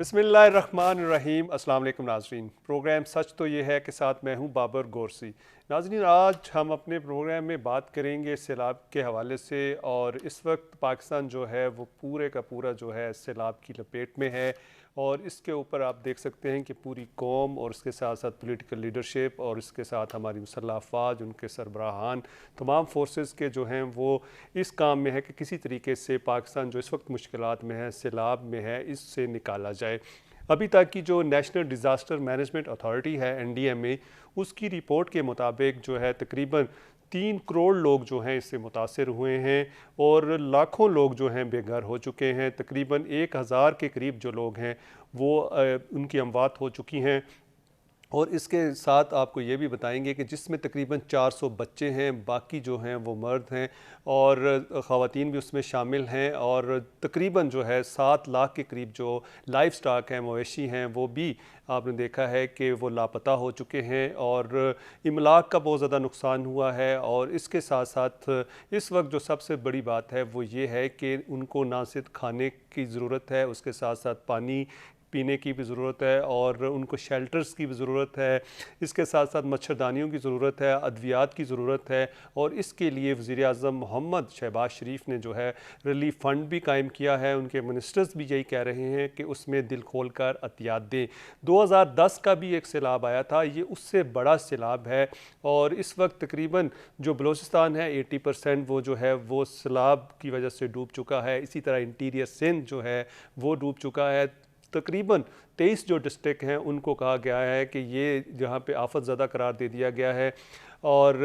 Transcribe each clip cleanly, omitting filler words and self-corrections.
बिस्मिल्लाहिर्रहमानिर्रहीम। अस्सलाम वालेकुम नाज़रीन। प्रोग्राम सच तो ये है के साथ मैं हूँ बाबर गोरसी। नाज़रीन, आज हम अपने प्रोग्राम में बात करेंगे सैलाब के हवाले से, और इस वक्त पाकिस्तान जो है वो पूरे का पूरा जो है सैलाब की लपेट में है। और इसके ऊपर आप देख सकते हैं कि पूरी कौम और इसके साथ साथ पॉलिटिकल लीडरशिप और इसके साथ हमारी मुसल्लह अफवाज, उनके सरबराहान, तमाम फोर्सेस के जो हैं वो इस काम में है कि किसी तरीके से पाकिस्तान जो इस वक्त मुश्किलात में है, सैलाब में है, इससे निकाला जाए। अभी तक की जो नेशनल डिज़ास्टर मैनेजमेंट अथॉरिटी है NDMA, उसकी रिपोर्ट के मुताबिक जो है तकरीबन 3 करोड़ लोग जो हैं इससे मुतासर हुए हैं और लाखों लोग जो हैं बेघर हो चुके हैं। तकरीबन 1000 के करीब जो लोग हैं वो उनकी अमवात हो चुकी हैं। और इसके साथ आपको ये भी बताएंगे कि जिसमें तकरीबन 400 बच्चे हैं, बाकी जो हैं वो मर्द हैं और ख़वातीन भी उसमें शामिल हैं। और तकरीबन जो है 7 लाख के करीब जो लाइफ स्टॉक हैं, मवेशी हैं, वो भी आपने देखा है कि वो लापता हो चुके हैं और इमलाक का बहुत ज़्यादा नुकसान हुआ है। और इसके साथ साथ इस वक्त जो सबसे बड़ी बात है वो ये है कि उनको ना सिर्फ खाने की ज़रूरत है, उसके साथ साथ पानी पीने की भी ज़रूरत है और उनको शेल्टर्स की भी ज़रूरत है। इसके साथ साथ मच्छरदानियों की ज़रूरत है, अद्वियात की ज़रूरत है। और इसके लिए वज़ीर आज़म मोहम्मद शहबाज शरीफ ने जो है रिलीफ फ़ंड भी कायम किया है। उनके मिनिस्टर्स भी यही कह रहे हैं कि उसमें दिल खोल कर अतियात दें। 2010 का भी एक सैलाब आया था, ये उससे बड़ा सैलाब है। और इस वक्त तकरीबन जो बलूचिस्तान है 80% वो जो है वो सैलाब की वजह से डूब चुका है। इसी तरह इंटीरियर सिंध जो है वो डूब चुका है। तकरीबन 23 जो डिस्ट्रिक्ट हैं उनको कहा गया है कि ये जहाँ पे आफत ज़दा करार दे दिया गया है। और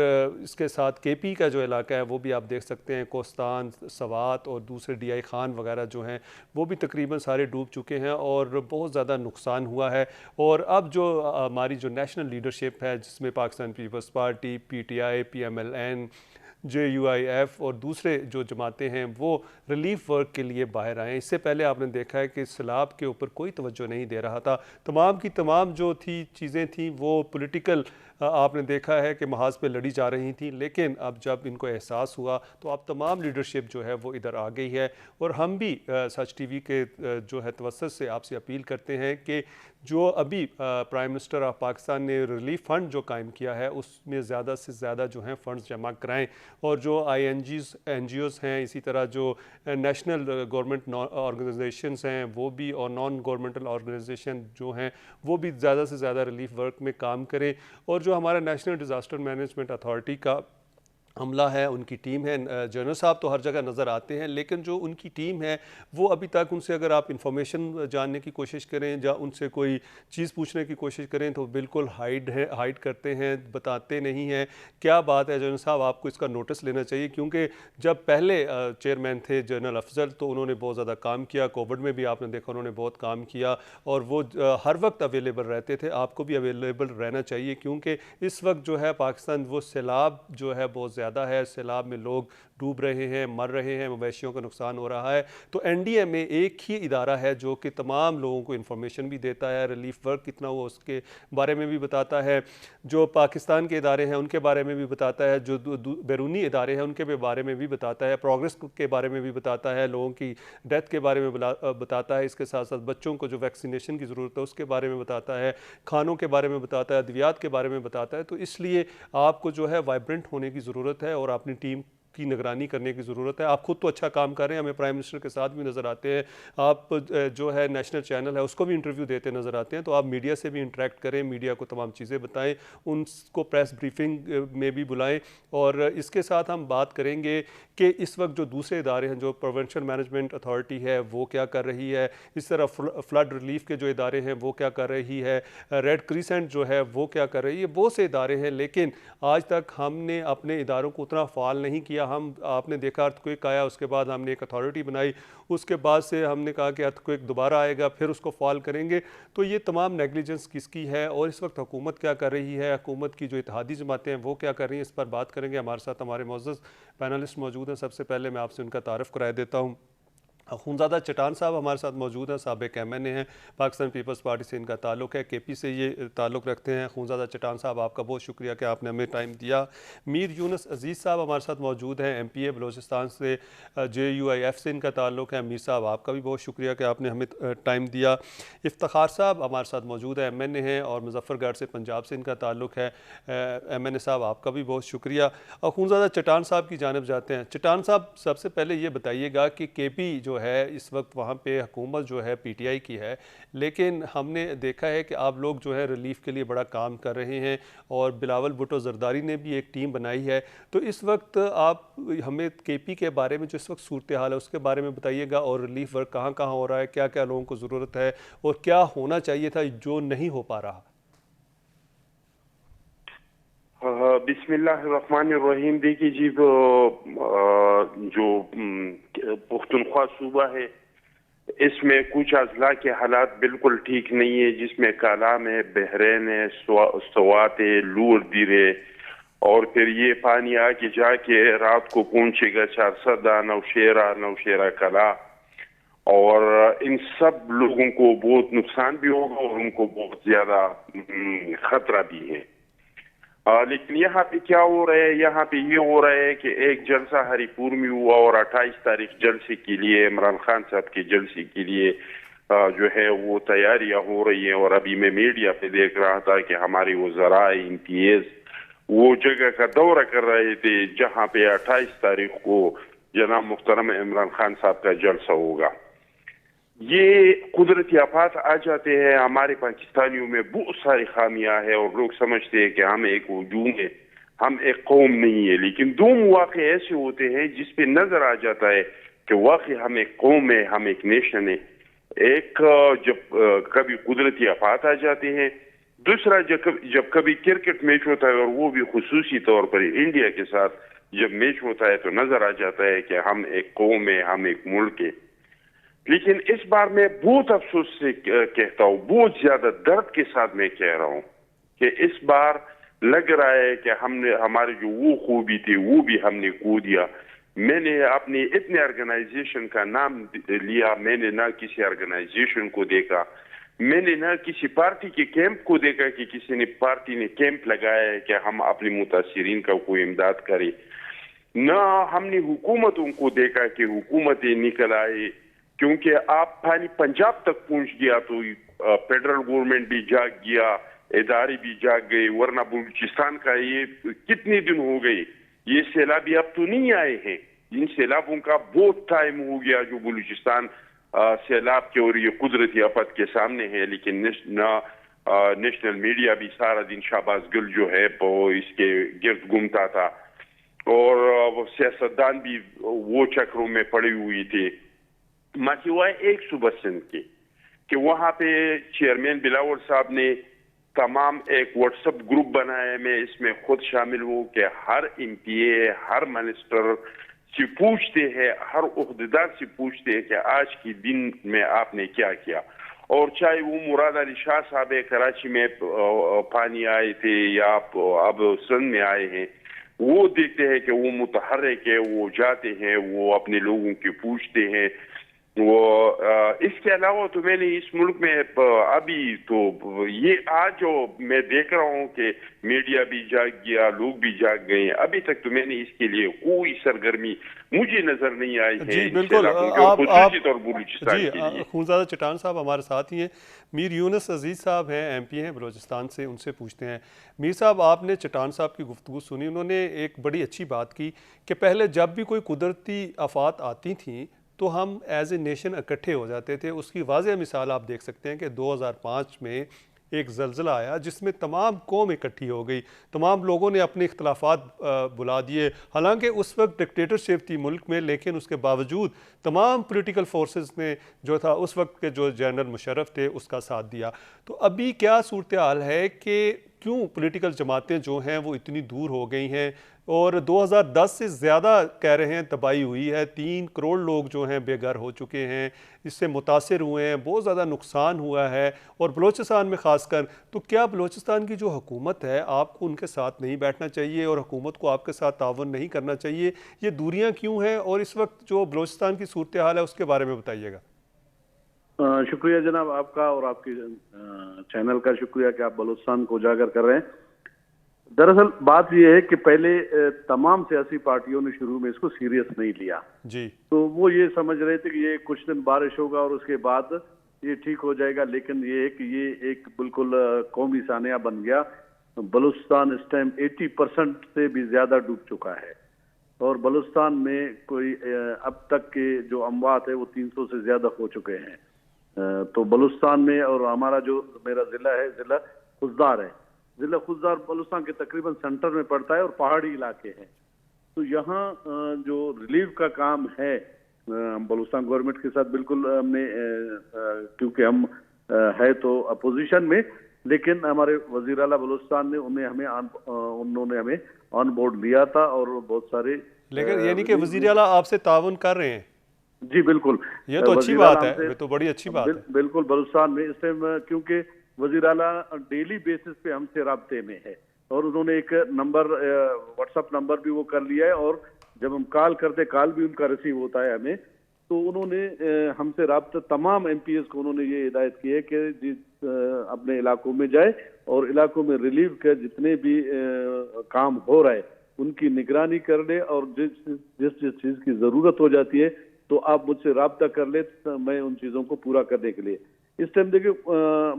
इसके साथ KP का जो इलाका है वो भी आप देख सकते हैं, कोस्तान, सवात और दूसरे DI खान वगैरह जो हैं वो भी तकरीबन सारे डूब चुके हैं और बहुत ज़्यादा नुकसान हुआ है। और अब जो हमारी जो नेशनल लीडरशिप है, जिसमें Pakistan Peoples Party, PTI, PMLN, JUIF और दूसरे जो जमातें हैं वो रिलीफ वर्क के लिए बाहर आए। इससे पहले आपने देखा है कि सैलाब के ऊपर कोई तवज्जो नहीं दे रहा था। तमाम की तमाम जो थी चीज़ें थी वो पॉलिटिकल आपने देखा है कि महाज पे लड़ी जा रही थी। लेकिन अब जब इनको एहसास हुआ तो अब तमाम लीडरशिप जो है वो इधर आ गई है। और हम भी सच TV के जो है तवज्जुह से आपसे अपील करते हैं कि जो अभी प्राइम मिनिस्टर ऑफ पाकिस्तान ने रिलीफ फ़ंड जो कायम किया है उसमें ज़्यादा से ज़्यादा जो हैं फ़ंड्स जमा कराएं। और जो NGOs हैं, इसी तरह जो नेशनल गवर्नमेंट ऑर्गेनाइजेशंस हैं वो भी, और नॉन गवर्नमेंटल ऑर्गेनाइजेशन जो हैं वो भी ज़्यादा से ज़्यादा रिलीफ वर्क में काम करें। और जो हमारा नेशनल डिज़ास्टर मैनेजमेंट अथॉरिटी का अमला है, उनकी टीम है, जनरल साहब तो हर जगह नज़र आते हैं, लेकिन जो उनकी टीम है वो अभी तक, उनसे अगर आप इंफॉर्मेशन जानने की कोशिश करें या उनसे कोई चीज़ पूछने की कोशिश करें तो बिल्कुल हाइड करते हैं, बताते नहीं हैं। क्या बात है जनरल साहब, आपको इसका नोटिस लेना चाहिए, क्योंकि जब पहले चेयरमैन थे जनरल अफजल तो उन्होंने बहुत ज़्यादा काम किया। कोविड में भी आपने देखा उन्होंने बहुत काम किया और वो हर वक्त अवेलेबल रहते थे। आपको भी अवेलेबल रहना चाहिए, क्योंकि इस वक्त जो है पाकिस्तान वो सैलाब जो है बहुत ज़्यादा है, सैलाब में लोग डूब रहे हैं, मर रहे हैं, मवेशियों का नुकसान हो रहा है। तो NDMA एक ही इदारा है जो कि तमाम लोगों को इन्फॉर्मेशन भी देता है, रिलीफ वर्क कितना हुआ उसके बारे में भी बताता है, जो पाकिस्तान के इदारे हैं उनके बारे में भी बताता है, जो बैरूनी इदारे हैं उनके बारे में भी बताता है, प्रोग्रेस के बारे में भी बताता है, लोगों की डेथ के बारे में बताता है। इसके साथ साथ बच्चों को जो वैक्सीनेशन की ज़रूरत है उसके बारे में बताता है, खानों के बारे में बताता है, अद्वियात के बारे में बताता है। तो इसलिए आपको जो है वाइब्रेंट होने की ज़रूरत है और अपनी टीम की निगरानी करने की ज़रूरत है। आप खुद तो अच्छा काम कर रहे हैं, हमें प्राइम मिनिस्टर के साथ भी नज़र आते हैं, आप जो है नेशनल चैनल है उसको भी इंटरव्यू देते नज़र आते हैं। तो आप मीडिया से भी इंटरेक्ट करें, मीडिया को तमाम चीज़ें बताएं, उनको प्रेस ब्रीफिंग में भी बुलाएं। और इसके साथ हम बात करेंगे कि इस वक्त जो दूसरे इदारे हैं, जो प्रोवेंशन मैनेजमेंट अथॉरिटी है वो क्या कर रही है, इस तरह फ्लड रिलीफ के जो इदारे हैं वो क्या कर रही है, रेड क्रिसेंट जो है वो क्या कर रही है, बहुत से इदारे हैं। लेकिन आज तक हमने अपने इदारों को उतना फ़ाल नहीं किया। आपने देखा अर्थक्वेक आया, उसके बाद हमने एक अथॉरिटी बनाई, उसके बाद से हमने कहा कि अर्थक्वेक दोबारा आएगा फिर उसको फ़ाल करेंगे। तो ये तमाम नेगलिजेंस किसकी है और इस वक्त हुकूमत क्या कर रही है, हुकूमत की जो इत्तेहादी जमातें हैं वो क्या कर रही हैं, इस पर बात करेंगे। हमारे साथ हमारे मोअज़्ज़ज़ पैनलिस्ट मौजूद हैं। सबसे पहले मैं आपसे उनका तारफ़ कराए देता हूँ। खूनज़ादा चटान साहब हमारे साथ मौजूद हैं, साबिक़ MNA हैं, पाकिस्तान पीपल्स पार्टी से इनका ताल्लुक़ है, KP से ये ताल्लुक़ रखते हैं। खूनज़ादा चटान साहब, आपका बहुत शुक्रिया कि आपने हमें टाइम दिया। मीर यूनुस अज़ीज़ साहब हमारे साथ मौजूद हैं, MPA बलूचिस्तान से, JUIF से इनका ताल्लुक़ है। मीर साहब, आपका भी बहुत शुक्रिया कि आपने हमें टाइम दिया। इफ्तिखार साहब हमारे साथ मौजूद हैं, MNA हैं और मुज़फ़्फ़रगढ़ से, पंजाब से इनका ताल्लुक़ है। MNA साहब, आपका भी बहुत शुक्रिया। और खूनज़ादा चटान साहब की जानिब जाते हैं। चटान साहब, सबसे पहले ये बताइएगा कि KP जो है इस वक्त वहाँ पे हुकूमत जो है PTI की है, लेकिन हमने देखा है कि आप लोग जो है रिलीफ के लिए बड़ा काम कर रहे हैं और बिलावल भुट्टो ज़रदारी ने भी एक टीम बनाई है। तो इस वक्त आप हमें KP के बारे में जो इस वक्त सूरत हाल है उसके बारे में बताइएगा, और रिलीफ वर्क कहाँ कहाँ हो रहा है, क्या क्या लोगों को ज़रूरत है और क्या होना चाहिए था जो नहीं हो पा रहा। बिस्मिल्लाहिर्रहमानिर्रहीम। देखिए जी, जो पुख्तनख्वा सूबा है, इसमें कुछ अजला के हालात बिल्कुल ठीक नहीं है, जिसमें कालाम है, बहरैन है, सवात है, लूर दिर है, और फिर ये पानी आके जाके रात को पहुंचेगा चारसदा, नौशेरा कला, और इन सब लोगों को बहुत नुकसान भी होगा और उनको बहुत ज्यादा खतरा भी है। लेकिन यहाँ पे क्या हो रहा है, यहाँ पे ये हो रहा है कि एक जलसा हरिपुर में हुआ और 28 तारीख जलसे के लिए, इमरान खान साहब के जलसे के लिए जो है वो तैयारियां हो रही हैं। और अभी मैं मीडिया पे देख रहा था कि हमारे वज़रा इम्तियाज वो जगह का दौरा कर रहे थे जहाँ पे 28 तारीख को जनाब मुहतरम इमरान खान साहब का जलसा होगा। ये कुदरती आफात आ जाते हैं, हमारे पाकिस्तानियों में बहुत सारी खामियां हैं और लोग समझते हैं कि हम एक वजूद है, हम एक कौम नहीं है। लेकिन दो मौके ऐसे होते हैं जिस पे नजर आ जाता है कि वाकई हम एक कौम है, हम एक नेशन है। एक जब कभी कुदरती आफात आ जाते हैं, दूसरा जब कभी क्रिकेट मैच होता है, और वो भी खुसूसी तौर पर इंडिया के साथ जब मैच होता है, तो नजर आ जाता है कि हम एक कौम है, हम एक मुल्क है। लेकिन इस बार मैं बहुत अफसोस से कहता हूँ, बहुत ज्यादा दर्द के साथ मैं कह रहा हूँ कि इस बार लग रहा है कि हमने हमारी जो वो खूबी थी वो भी हमने खो दिया। मैंने अपने इतने ऑर्गेनाइजेशन का नाम लिया, मैंने ना किसी ऑर्गेनाइजेशन को देखा, मैंने ना किसी पार्टी के कैंप को देखा कि किसी ने पार्टी ने कैंप लगाया है कि हम अपने मुतासिरीन का कोई इमदाद करें। ना हमने हुकूमतों को देखा कि हुकूमतें निकल आए, क्योंकि आप पानी पंजाब तक पहुंच गया तो फेडरल गवर्नमेंट भी जाग गया, इदारे भी जाग गए। वरना बलूचिस्तान का ये कितने दिन हो गए, ये सैलाबी अब तो नहीं आए हैं। इन सैलाबों का बहुत टाइम हो गया जो बलूचिस्तान सैलाब के और ये कुदरती आफत के सामने है। लेकिन नेशनल मीडिया भी सारा दिन शाहबाज गुल जो है वो इसके गिर्द घूमता था, और सियासतदान भी वो चक्रों में पड़े हुए थे। मसला एक सुबह सिंध के कि वहां पे चेयरमैन बिलावल साहब ने तमाम एक व्हाट्सएप ग्रुप बनाया, मैं इसमें खुद शामिल हूँ, कि हर MPA, हर मिनिस्टर से पूछते हैं, हर उहदेदार से पूछते हैं कि आज के दिन में आपने क्या किया। और चाहे वो मुराद अली शाह साहब कराची में पानी आए थे या अब सिंध में आए हैं, वो देखते हैं कि वो मुतहर्रिक है, वो जाते हैं, वो अपने लोगों के पूछते हैं। वो इसके अलावा तो मैंने इस मुल्क में अभी तो ये आज जो मैं देख रहा हूँ कि मीडिया भी जाग गया, लोग भी जाग गए, अभी तक तो मैंने इसके लिए कोई सरगर्मी मुझे नजर नहीं आई है। जी बिल्कुल, आप खूनज़ादा चटान साहब हमारे साथ ही हैं। मीर यूनुस अज़ीज़ साहब हैं, MP हैं बलूचिस्तान से, उनसे पूछते हैं। मीर साहब, आपने चटान साहब की गुफ्तगू सुनी, उन्होंने एक बड़ी अच्छी बात की कि पहले जब भी कोई कुदरती आफात आती थी तो हम एज ए नेशन इकट्ठे हो जाते थे। उसकी वाज़ेह मिसाल आप देख सकते हैं कि 2005 में एक ज़लज़ला आया जिसमें तमाम कौम इकट्ठी हो गई, तमाम लोगों ने अपने इख्तलाफात बुला दिए। हालांकि उस वक्त डिक्टेटरशिप थी मुल्क में, लेकिन उसके बावजूद तमाम पॉलिटिकल फोर्सेस ने जो था उस वक्त के जो जनरल मुशर्रफ थे उसका साथ दिया। तो अभी क्या सूरत हाल है कि क्यों पॉलिटिकल जमातें जो हैं वो इतनी दूर हो गई हैं, और 2010 से ज़्यादा कह रहे हैं तबाही हुई है, 3 करोड़ लोग जो हैं बेघर हो चुके हैं, इससे मुतासिर हुए हैं, बहुत ज़्यादा नुकसान हुआ है, और बलूचिस्तान में ख़ासकर। तो क्या बलूचिस्तान की जो हुकूमत है, आपको उनके साथ नहीं बैठना चाहिए और हुकूमत को आपके साथ तावन नहीं करना चाहिए? ये दूरियां क्यों हैं, और इस वक्त जो बलूचिस्तान की सूरत हाल है उसके बारे में बताइएगा। शुक्रिया जनाब आपका, और आपके चैनल का शुक्रिया कि आप बलूचिस्तान को उजागर कर रहे हैं। दरअसल बात यह है कि पहले तमाम सियासी पार्टियों ने शुरू में इसको सीरियस नहीं लिया जी। तो वो ये समझ रहे थे कि ये कुछ दिन बारिश होगा और उसके बाद ये ठीक हो जाएगा, लेकिन ये है कि ये एक बिल्कुल कौमी सानिया बन गया। बलूचिस्तान इस टाइम 80% से भी ज्यादा डूब चुका है, और बलूचिस्तान में कोई अब तक के जो अमवात है वो 300 से ज्यादा हो चुके हैं। तो बलूचिस्तान में, और हमारा जो मेरा जिला है, जिला खुजदार है, जिला खुजदार बलूचिस्तान के तकरीबन सेंटर में पड़ता है और पहाड़ी इलाके हैं। तो यहाँ जो रिलीफ का काम है बलूचिस्तान गवर्नमेंट के साथ बिल्कुल हमने, क्योंकि हम है तो अपोजिशन में, लेकिन हमारे वजीर आला बलूचिस्तान ने उन्होंने हमें ऑन बोर्ड लिया था, और बहुत सारे, लेकिन यानी कि वजीर आला आपसे ताउन कर रहे हैं? जी बिल्कुल, ये तो अच्छी बात है, ये तो बड़ी अच्छी बात है। बिल्कुल बलूचिस्तान में इस टाइम, क्योंकि वजीर आला डेली बेसिस पे हमसे राब्ते में है, और उन्होंने एक नंबर, व्हाट्सएप नंबर भी वो कर लिया है, और जब हम कॉल करते कॉल भी उनका रिसीव होता है हमें। तो उन्होंने हमसे राब्ता, तमाम एमपीएस को उन्होंने ये हिदायत की है कि अपने इलाकों में जाए और इलाकों में रिलीफ के जितने भी काम हो रहा है उनकी निगरानी कर ले, और जिस चीज की जरूरत हो जाती है तो आप मुझसे राब्ता कर ले, तो मैं उन चीजों को पूरा करने के लिए। इस टाइम देखिए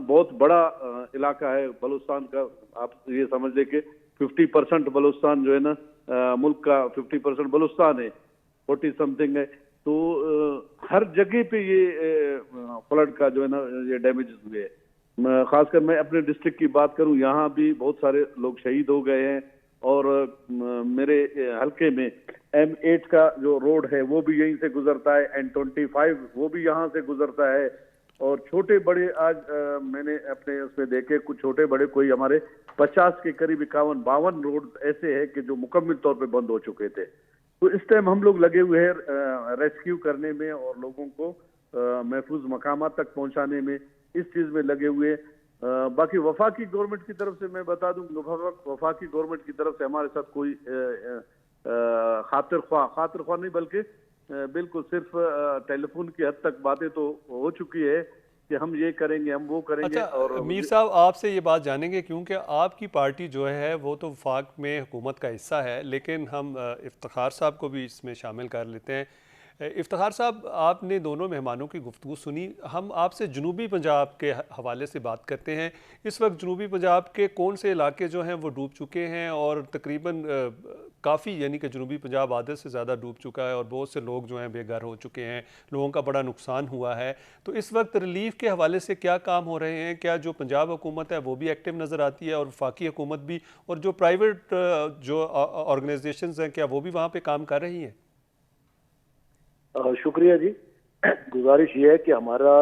बहुत बड़ा इलाका है बलूचिस्तान का, आप ये समझ ले कि 50% बलूचिस्तान जो है ना, मुल्क का 50% बलूचिस्तान है, 40 समथिंग है। तो हर जगह पे ये फ्लड का जो है ना ये डैमेज हुए हैं। खासकर मैं अपने डिस्ट्रिक्ट की बात करूं, यहाँ भी बहुत सारे लोग शहीद हो गए हैं, और मेरे हल्के में M8 का जो रोड है वो भी यहीं से गुजरता है, N25 वो भी यहाँ से गुजरता है, और छोटे बड़े आज मैंने अपने उसमें देखे कुछ छोटे बड़े कोई हमारे 50 के करीब 51-52 रोड ऐसे हैं कि जो मुकम्मल तौर पे बंद हो चुके थे। तो इस टाइम हम लोग लगे हुए हैं रेस्क्यू करने में और लोगों को महफूज मकामात तक पहुंचाने में, इस चीज में लगे हुए। बाकी वफाकी गवर्नमेंट की तरफ से मैं बता दूं, वफाकी गवर्नमेंट की तरफ से हमारे साथ कोई खातिर ख्वाह नहीं, बल्कि बिल्कुल सिर्फ टेलीफोन की हद तक बातें तो हो चुकी है कि हम ये करेंगे, हम वो करेंगे। अच्छा, और मीर साहब आपसे ये बात जानेंगे, क्योंकि आपकी पार्टी जो है वो तो वफाक में हुकूमत का हिस्सा है, लेकिन हम इफ्तिखार साहब को भी इसमें शामिल कर लेते हैं। इफ्तिखार साहब, आपने दोनों मेहमानों की गुफ्तगू सुनी, हम आपसे जनूबी पंजाब के हवाले से बात करते हैं। इस वक्त जनूबी पंजाब के कौन से इलाके जो हैं वो डूब चुके हैं, और तकरीबन काफ़ी यानी कि जनूबी पंजाब आधे से ज़्यादा डूब चुका है, और बहुत से लोग जो हैं बेघर हो चुके हैं, लोगों का बड़ा नुकसान हुआ है। तो इस वक्त रिलीफ के हवाले से क्या काम हो रहे हैं? क्या जो पंजाब हुकूमत है वो भी एक्टिव नज़र आती है, और वफाकी हुकूमत भी, और जो प्राइवेट जो ऑर्गेनाइजेशंस हैं क्या वो भी वहाँ पर काम कर रही हैं? शुक्रिया जी। गुजारिश ये है कि हमारा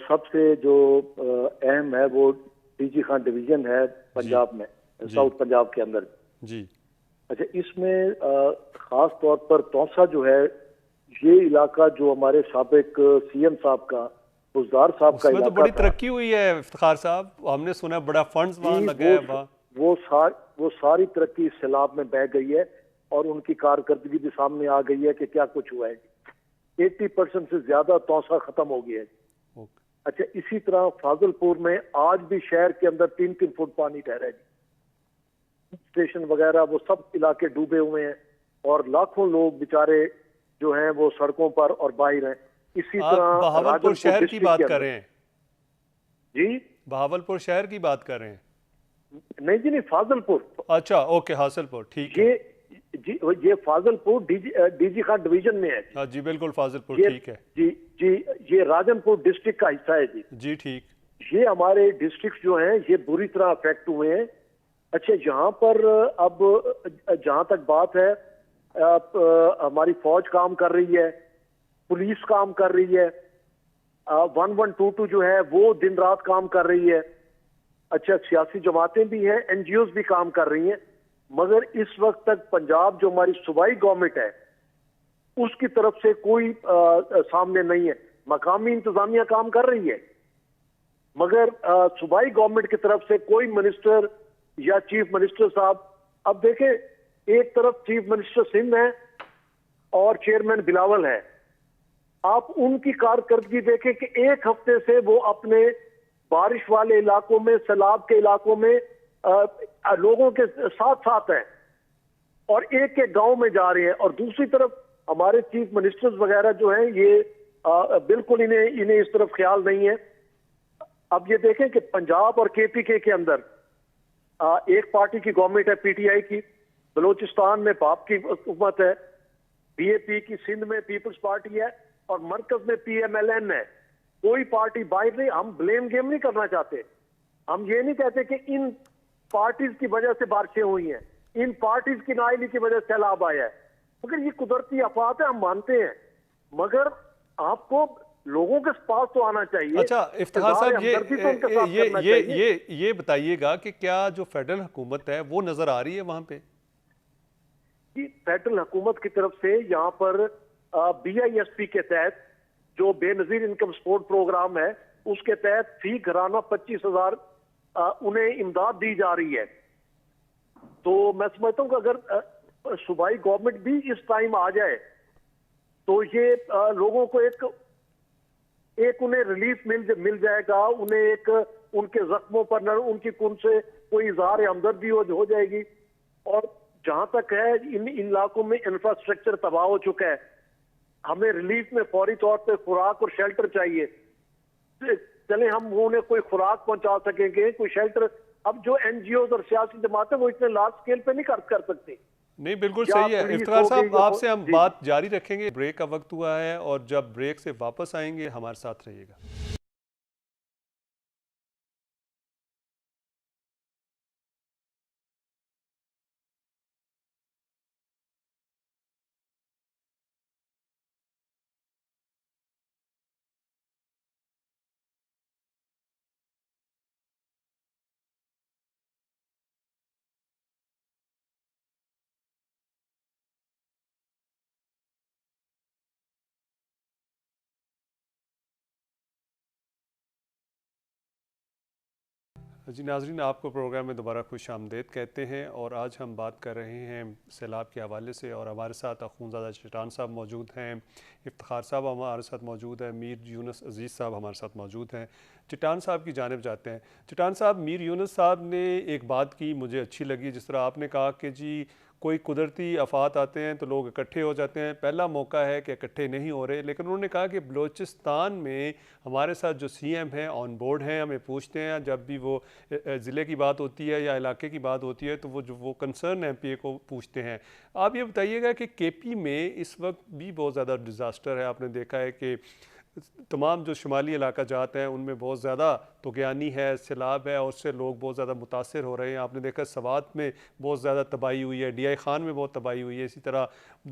सबसे जो अहम है वो डीजी खान डिवीजन है पंजाब में, साउथ पंजाब के अंदर जी। अच्छा, इसमें खास तौर पर तौसा जो है, ये इलाका जो हमारे साबिक सीएम साहब का, बुज़दार साहब का इलाका, तो बड़ी तरक्की हुई है इफ्तिखार साहब, हमने सुना बड़ा फंड्स वहाँ लगा है। वो सारी तरक्की इस सैलाब में बह गई है, और उनकी कारकर्दगी भी सामने आ गई है कि क्या कुछ हुआ है। 80% से ज्यादा तौसा खत्म हो गया है। अच्छा, इसी तरह फाजिलपुर में आज भी शहर के अंदर 3-3 फुट पानी ठहरा है। स्टेशन वगैरह वो सब इलाके डूबे हुए हैं, और लाखों लोग बेचारे जो हैं वो सड़कों पर और बाहर हैं। इसी तरह बहावलपुर शहर की बात कर रहे हैं जी? बहावलपुर शहर की बात कर रहे हैं? नहीं जी, नहीं, फाजिलपुर। अच्छा, ओके, हासिलपुर, ठीक है जी। ये फाजिलपुर डीजी खान डिवीजन में है। हाँ जी, बिल्कुल, फाजिलपुर, ठीक है जी। ये राजनपुर डिस्ट्रिक्ट का हिस्सा है जी। ठीक। ये हमारे डिस्ट्रिक्ट जो हैं ये बुरी तरह अफेक्ट हुए हैं। अच्छा, यहाँ पर अब जहाँ तक बात है, हमारी फौज काम कर रही है, पुलिस काम कर रही है, 1122 जो है वो दिन रात काम कर रही है। اچھا سیاسی جماعتیں بھی ہیں, این جی اوز بھی کام کر رہی ہیں, مگر اس وقت تک پنجاب جو ہماری صوبائی گورنمنٹ ہے اس کی طرف سے کوئی سامنے نہیں ہے. مقامی انتظامیہ کام کر رہی ہے مگر صوبائی گورنمنٹ کی طرف سے کوئی منسٹر یا چیف منسٹر صاحب, اب دیکھیں ایک طرف چیف منسٹر سندھ ہے اور چیئرمین بلاول ہے, آپ ان کی کارکردگی دیکھیں کہ ایک ہفتے سے وہ اپنے بارش والے علاقوں میں, سیلاب کے علاقوں میں لوگوں کے ساتھ ساتھ ہیں اور ایک ایک گاؤں میں جا رہے ہیں, اور دوسری طرف ہمارے چیف منسٹرز وغیرہ جو ہیں یہ بالکل انہیں اس طرف خیال نہیں ہے. اب یہ دیکھیں کہ پنجاب اور کے پی کے اندر ایک پارٹی کی گورنمنٹ ہے پی ٹی آئی کی, بلوچستان میں باپ کی حکومت ہے, بی اے پی کی سندھ میں پیپلز پارٹی ہے, اور مرکز میں پی ایم ایل این ہے. کوئی پارٹی باہر نہیں. ہم بلیم گیم نہیں کرنا چاہتے, ہم یہ نہیں کہتے کہ ان پارٹیز کی وجہ سے بارشیں ہوئی ہیں, ان پارٹیز کی نااہلی کی وجہ سے سیلاب آیا ہے, مگر یہ قدرتی آفات ہے, ہم مانتے ہیں, مگر آپ کو لوگوں کے پاس تو آنا چاہیے. اچھا افتخار صاحب یہ بتائیے گا کہ کیا جو فیڈرل حکومت ہے وہ نظر آ رہی ہے وہاں پہ؟ جی فیڈرل حکومت کی طرف سے یہاں پر بی آئی ایس پی کے تحت جو بے نظیر انکم سپورٹ پروگرام ہے اس کے تحت فی گھرانہ 25,000 انہیں امداد دی جا رہی ہے. تو میں سمجھتا ہوں کہ اگر صوبائی گورنمنٹ بھی اس ٹائم آ جائے تو یہ لوگوں کو ایک انہیں ریلیف مل جائے گا, انہیں ایک ان کے زخموں پر ان کی کن سے کوئی اظہار ہمدردی ہو جائے گی. اور جہاں تک ہے ان علاقوں میں انفراسٹرکچر تباہ ہو چکا ہے, ہمیں ریلیف میں فوری طور پہ خوراک اور شیلٹر چاہیے. چلیں ہم انہیں کوئی خوراک پہنچا سکیں گے, کوئی شیلٹر. اب جو این جی اوز اور سیاسی جماعتیں وہ اتنے لارج اسکیل پہ نہیں کر سکتے. نہیں بالکل صحیح ہے. افتخار صاحب آپ سے ہم بات جاری رکھیں گے, بریک کا وقت ہوا ہے اور جب بریک سے واپس آئیں گے ہمارے ساتھ رہیے گا. جی ناظرین, آپ کو پروگرام میں دوبارہ خوش آمدید کہتے ہیں, اور آج ہم بات کر رہے ہیں سیلاب کے حوالے سے, اور ہمارے ساتھ اخونزادہ چٹان صاحب موجود ہیں, افتخار صاحب ہمارے ساتھ موجود ہیں, میر یونس عزیز صاحب ہمارے ساتھ موجود ہیں. چٹان صاحب کی جانب جاتے ہیں. چٹان صاحب, میر یونس صاحب نے ایک بات کی مجھے اچھی لگی, جس طرح آپ نے کہا کہ جی کوئی قدرتی آفات آتے ہیں تو لوگ اکٹھے ہو جاتے ہیں, پہلا موقع ہے کہ اکٹھے نہیں ہو رہے, لیکن انہوں نے کہا کہ بلوچستان میں ہمارے ساتھ جو سی ایم ہیں آن بورڈ ہیں, ہمیں پوچھتے ہیں جب بھی وہ ضلع کی بات ہوتی ہے یا علاقے کی بات ہوتی ہے تو وہ کنسرن ایم پی اے کو پوچھتے ہیں. آپ یہ بتائیے گا کہ کے پی میں اس وقت بھی بہت زیادہ ڈیزاسٹر ہے, آپ نے دیکھا ہے کہ تمام جو شمالی علاقہ جات ہیں ان میں بہت زیادہ طغیانی ہے, سیلاب ہے, اور اس سے لوگ بہت زیادہ متاثر ہو رہے ہیں. آپ نے دیکھا سوات میں بہت زیادہ تباہی ہوئی ہے, ڈی آئی خان میں بہت تباہی ہوئی ہے, اسی طرح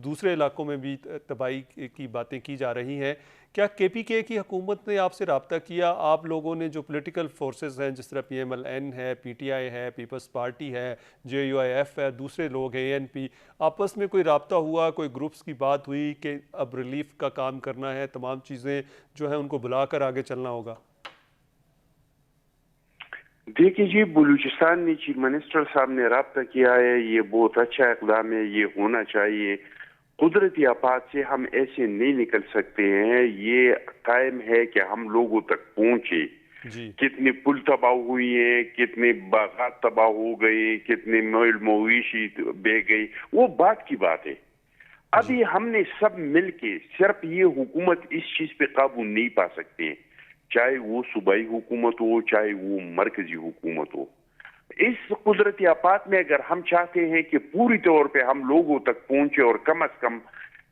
دوسرے علاقوں میں بھی تباہی کی باتیں کی جا رہی ہیں. کیا کے پی کے کی حکومت نے آپ سے رابطہ کیا؟ آپ لوگوں نے جو پولیٹیکل فورسز ہیں جس طرح پی ایم ایل این ہے, پی ٹی آئی ہے, پیپلز پارٹی ہے, جے یو آئی ایف ہے, دوسرے لوگ ہیں, اے این پی, آپس میں کوئی رابطہ ہوا, کوئی گروپس کی بات ہوئی کہ اب ریلیف کا کام کرنا ہے, تمام چیزیں جو ہیں ان کو بلا کر آگے چلنا ہوگا؟ دیکھیے جی, بلوچستان میں چیف منسٹر صاحب نے رابطہ کیا ہے, یہ بہت اچھا اقدام ہے, یہ ہونا چاہیے. قدرتی آفات سے ہم ایسے نہیں نکل سکتے ہیں, یہ قائم ہے کہ ہم لوگوں تک پہنچے. کتنے پل تباہ ہوئی ہیں, کتنے باغات تباہ ہو گئے, کتنے مویشی بہ گئی, وہ بات کی بات ہے. ابھی ہم نے سب مل کے, صرف یہ حکومت اس چیز پہ قابو نہیں پا سکتے ہیں, چاہے وہ صوبائی حکومت ہو چاہے وہ مرکزی حکومت ہو. اس قدرتی آفات میں اگر ہم چاہتے ہیں کہ پوری طور پہ ہم لوگوں تک پہنچے, اور کم از کم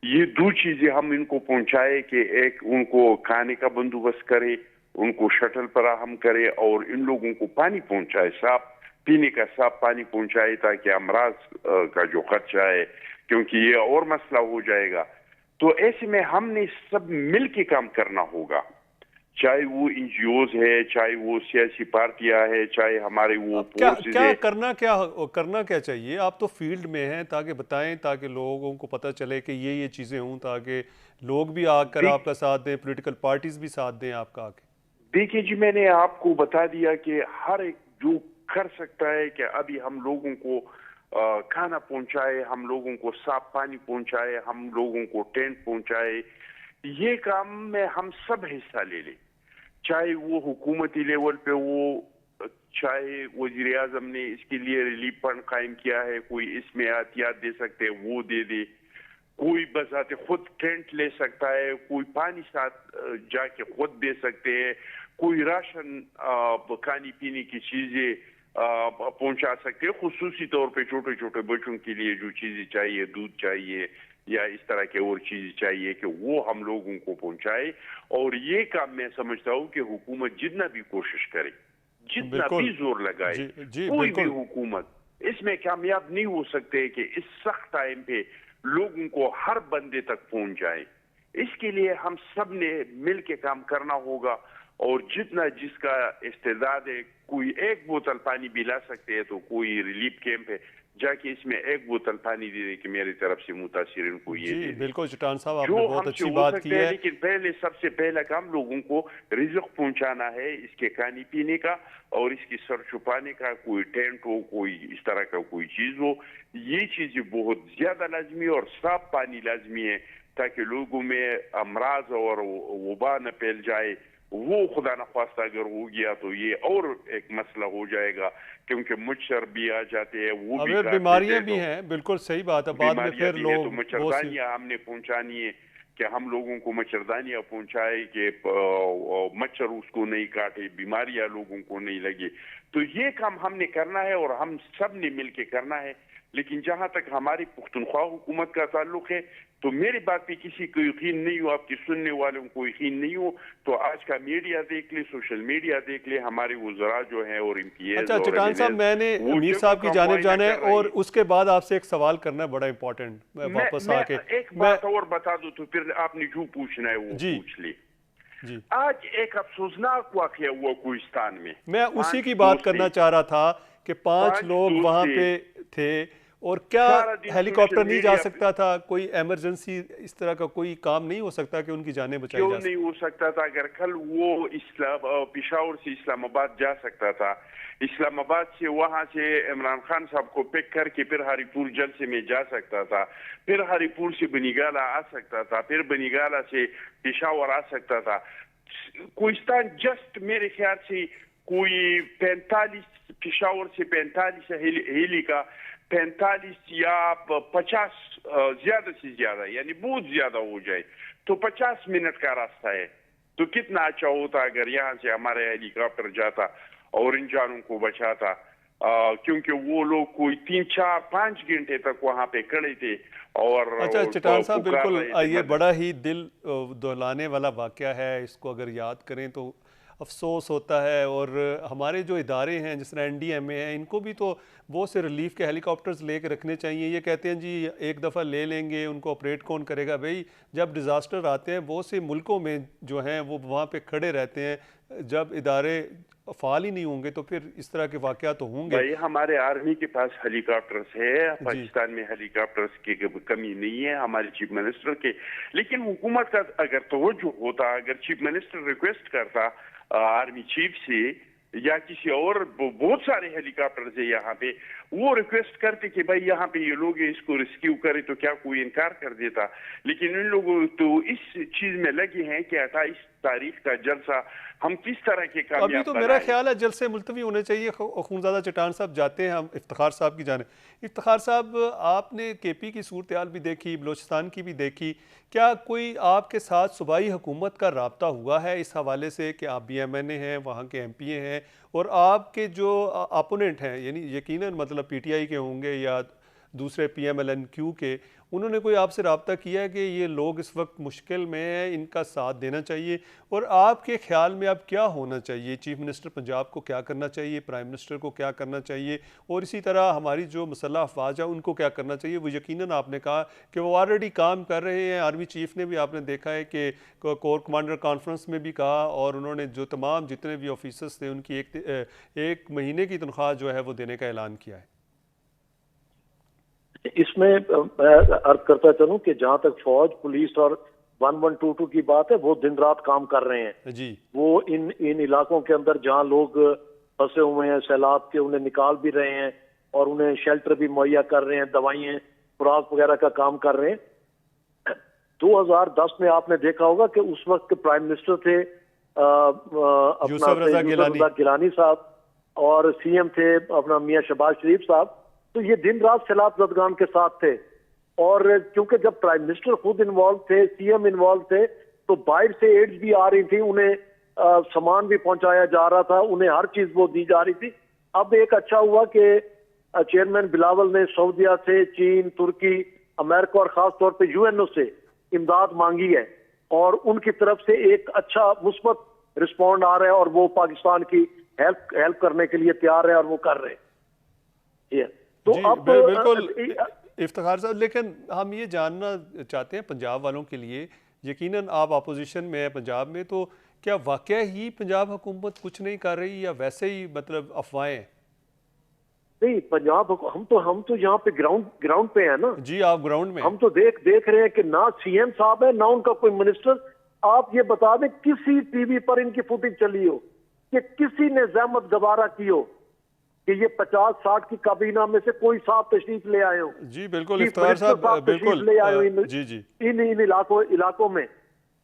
یہ دو چیزیں ہم ان کو پہنچائے کہ ایک ان کو کھانے کا بندوبست کرے, ان کو شٹل فراہم کرے, اور ان لوگوں کو پانی پہنچائے, صاف پینے کا صاف پانی پہنچائے, تاکہ امراض کا جو خدشہ ہے, کیونکہ یہ اور مسئلہ ہو جائے گا. تو ایسے میں ہم نے سب مل کے کام کرنا ہوگا. چاہے وہ NGOs ہے, چاہے وہ سیاسی پارٹیاں ہے, چاہے ہمارے وہ فورسز کیا ہے. کرنا کیا چاہیے؟ آپ تو فیلڈ میں ہیں, تاکہ بتائیں, تاکہ لوگوں کو پتہ چلے کہ یہ چیزیں ہوں, تاکہ لوگ بھی آ کر آپ کا ساتھ دیں, پولیٹیکل پارٹیز بھی ساتھ دیں آپ کا آ کے. دیکھیے جی, میں نے آپ کو بتا دیا کہ ہر ایک جو کر سکتا ہے کہ ابھی ہم لوگوں کو کھانا پہنچائے, ہم لوگوں کو صاف پانی پہنچائے, ہم لوگوں کو ٹینٹ پہنچائے, یہ کام میں ہم سب حصہ لے لیں, چاہے وہ حکومتی لیول پہ ہو, چاہے وزیر اعظم نے اس کے لیے ریلیف فنڈ قائم کیا ہے, کوئی اس میں احتیاط دے سکتے وہ دے دے, کوئی بذات خود ٹینٹ لے سکتا ہے, کوئی پانی ساتھ جا کے خود دے سکتے ہیں, کوئی راشن کھانے پینے کی چیزیں پہنچا سکتے ہیں, خصوصی طور پہ چھوٹے چھوٹے بچوں کے لیے جو چیزیں چاہیے, دودھ چاہیے یا اس طرح کے اور چیزیں چاہیے کہ وہ ہم لوگوں کو پہنچائے. اور یہ کام میں سمجھتا ہوں کہ حکومت جتنا بھی کوشش کرے, جتنا بھی زور لگائے, کوئی بھی حکومت اس میں کامیاب نہیں ہو سکتے کہ اس سخت ٹائم پہ لوگوں کو ہر بندے تک پہنچ جائے. اس کے لیے ہم سب نے مل کے کام کرنا ہوگا, اور جتنا جس کا استعداد ہے, کوئی ایک بوتل پانی بھی لا سکتے ہیں تو کوئی ریلیف کیمپ ہے جا کے اس میں ایک بوتل پانی دے دے کہ میری طرف سے متاثرین کو یہ دے دے. بالکل چٹان صاحب, آپ جو نے بہت ہم سے اچھی ہو بات سکتے کی ہیں, ہے. لیکن پہلے سب سے پہلا کام لوگوں کو رزق پہنچانا ہے, اس کے کھانے پینے کا اور اس کی سر چھپانے کا, کوئی ٹینٹ ہو, کوئی اس طرح کا کوئی چیز ہو. یہ چیزیں بہت زیادہ لازمی ہے, اور صاف پانی لازمی ہے تاکہ لوگوں میں امراض اور وبا نہ پھیل جائے. وہ خدا نخواستہ اگر ہو گیا تو یہ اور ایک مسئلہ ہو جائے گا, کیونکہ مچھر بھی آ جاتے ہیں, وہ بھی بیماریاں بھی ہیں. بالکل صحیح بات ہے, بعد میں پھر لوگ تو مچھردانیاں ہم نے پہنچانی ہے کہ ہم لوگوں کو مچھردانیاں پہنچائے کہ مچھر اس کو نہیں کاٹے, بیماریاں لوگوں کو نہیں لگے. تو یہ کام ہم نے کرنا ہے اور ہم سب نے مل کے کرنا ہے. لیکن جہاں تک ہماری پختونخوا حکومت کا تعلق ہے تو میری بات پہ کسی کو یقین نہیں ہو, آپ کی سننے والوں کو یقین نہیں ہو تو آج کا میڈیا دیکھ لے, سوشل میڈیا دیکھ لے, ہمارے وزراء جو ہیں اور MPs. اچھا چٹان صاحب, میں نے امیر صاحب کی جانب جانا ہے, اور اس کے بعد آپ سے ایک سوال کرنا ہے بڑا امپورٹنٹ, واپس آ کے ایک بات اور بتا دوں تو پھر آپ نے جو پوچھنا ہے وہ پوچھ لے. آج ایک افسوسناک واقعہ ہوا کوہستان میں اسی کی بات کرنا چاہ رہا تھا کہ 5 لوگ وہاں پہ تھے, اور کیا ہیلی کاپٹر نہیں جا سکتا تھا؟ کوئی ایمرجنسی اس طرح کا کوئی کام نہیں ہو سکتا کہ ان کی جانیں بچائی جا سکتی؟ کیوں نہیں ہو سکتا تھا؟ اگر کل وہ پشاور سے اسلام آباد جا سکتا تھا, اسلام آباد سے وہاں سے عمران خان صاحب کو پک کر کے پھر ہری پور جلسے میں جا سکتا تھا, پھر ہری پور سے بنیگالہ آ سکتا تھا, پھر بنیگالہ سے پشاور آ سکتا تھا. کوہستان جسٹ میرے خیال سے کوئی 45 پشاور سے 45 ہیلی کا 45 یا 50 زیادہ سے زیادہ, یعنی بہت زیادہ ہو جائے تو 50 منٹ کا راستہ ہے. تو کتنا اچھا ہوتا اگر یہاں سے ہمارے ہیلی کاپٹر جاتا اور ان جانوں کو بچاتا, کیونکہ وہ لوگ کوئی 3 4 5 گھنٹے تک وہاں پہ کھڑے تھے. اور اچھا چٹان صاحب, بالکل یہ بڑا ہی دل دہلانے والا واقعہ ہے, اس کو اگر یاد کریں تو افسوس ہوتا ہے. اور ہمارے جو ادارے ہیں جس طرح NDMA ہیں, ان کو بھی تو بہت سے ریلیف کے ہیلی کاپٹرز لے کے رکھنے چاہیے. یہ کہتے ہیں جی ایک دفعہ لے لیں گے, ان کو آپریٹ کون کرے گا؟ بھئی جب ڈیزاسٹر آتے ہیں بہت سے ملکوں میں جو ہیں وہ وہاں پہ کھڑے رہتے ہیں, جب ادارے فعال ہی نہیں ہوں گے تو پھر اس طرح کے واقعات تو ہوں گے. بھائی ہمارے آرمی کے پاس ہیلی کاپٹرز ہے, پاکستان میں ہیلی کاپٹرز کی کمی نہیں ہے, ہمارے چیف منسٹر کے. لیکن حکومت کا اگر توجہ ہوتا, اگر چیف منسٹر ریکویسٹ کرتا آرمی چیف سے یا کسی اور, بہت سارے ہیلی کاپٹرز ہیں یہاں پہ, وہ ریکویسٹ کرتے کہ بھائی یہاں پہ یہ لوگ اس کو ریسکیو کرے, تو کیا کوئی انکار کر دیتا؟ لیکن ان لوگوں تو اس چیز میں لگے ہیں کہ 28 تاریخ کا جلسہ ہم کس طرح کے کامیاب ابھی تو میرا خیال ہے جلسے ملتوی ہونے چاہیے. خونزادہ چٹان صاحب جاتے ہیں, ہم افتخار صاحب کی جانب. افتخار صاحب, آپ نے KP کی صورتحال بھی دیکھی, بلوچستان کی بھی دیکھی, کیا کوئی آپ کے ساتھ صوبائی حکومت کا رابطہ ہوا ہے اس حوالے سے کہ آپ BMNA ہیں, وہاں کے MP ہیں, اور آپ کے جو اپوننٹ ہیں, یعنی یقیناً مطلب PTI کے ہوں گے یا دوسرے PMLNQ کے, انہوں نے کوئی آپ سے رابطہ کیا ہے کہ یہ لوگ اس وقت مشکل میں ہیں، ان کا ساتھ دینا چاہیے؟ اور آپ کے خیال میں اب کیا ہونا چاہیے؟ چیف منسٹر پنجاب کو کیا کرنا چاہیے، پرائم منسٹر کو کیا کرنا چاہیے، اور اسی طرح ہماری جو مسلح افواج ہیں ان کو کیا کرنا چاہیے؟ وہ یقیناً آپ نے کہا کہ وہ آلریڈی کام کر رہے ہیں، آرمی چیف نے بھی آپ نے دیکھا ہے کہ کور کمانڈر کانفرنس میں بھی کہا، اور انہوں نے جو تمام جتنے بھی آفیسرز تھے ان کی ایک مہینے کی تنخواہ جو ہے وہ دینے کا اعلان کیا ہے۔ اس میں میں عرض کرتا چلوں کہ جہاں تک فوج، پولیس اور 1122 کی بات ہے، وہ دن رات کام کر رہے ہیں جی، وہ ان علاقوں کے اندر جہاں لوگ پھنسے ہوئے ہیں سیلاب کے، انہیں نکال بھی رہے ہیں اور انہیں شیلٹر بھی مہیا کر رہے ہیں، دوائیں، خوراک وغیرہ کا کام کر رہے ہیں۔ 2010 میں آپ نے دیکھا ہوگا کہ اس وقت پرائم منسٹر تھے اپنا یوسف رضا گیلانی صاحب، اور سی ایم تھے اپنا میاں شہباز شریف صاحب، تو یہ دن رات سیلاب زدگان کے ساتھ تھے۔ اور کیونکہ جب پرائم منسٹر خود انوالو تھے، سی ایم انوالو تھے، تو باہر سے ایڈز بھی آ رہی تھی، انہیں سامان بھی پہنچایا جا رہا تھا، انہیں ہر چیز وہ دی جا رہی تھی۔ اب ایک اچھا ہوا کہ چیئرمین بلاول نے سعودیہ سے، چین، ترکی، امریکہ اور خاص طور پہ یو این او سے امداد مانگی ہے، اور ان کی طرف سے ایک اچھا مثبت رسپونڈ آ رہا ہے، اور وہ پاکستان کی ہیلپ کرنے کے لیے تیار ہے، اور وہ کر رہے ہیں۔ تو جی اب بالکل افتخار صاحب، لیکن ہم یہ جاننا چاہتے ہیں پنجاب والوں کے لیے، یقیناً آپ اپوزیشن میں ہیں پنجاب میں، تو کیا واقعہ ہی پنجاب حکومت کچھ نہیں کر رہی، یا ویسے ہی مطلب افواہیں؟ نہیں، پنجاب ہم تو یہاں پہ گراؤنڈ پہ ہیں نا۔ جی، آپ گراؤنڈ میں ہم تو دیکھ رہے ہیں کہ نہ سی ایم صاحب ہے، نہ ان کا کوئی منسٹر۔ آپ یہ بتا دیں کسی ٹی وی پر ان کی فوٹیج چلی ہو کہ کسی نے زحمت گوارا کی ہو کہ یہ 50-60 کی کابینہ میں سے کوئی صاحب تشریف لے آئے ہو؟ جی بالکل چیف افتخار منسٹر صاحب، تشریف بالکل لے آئے ہو جی جی ان علاقوں میں۔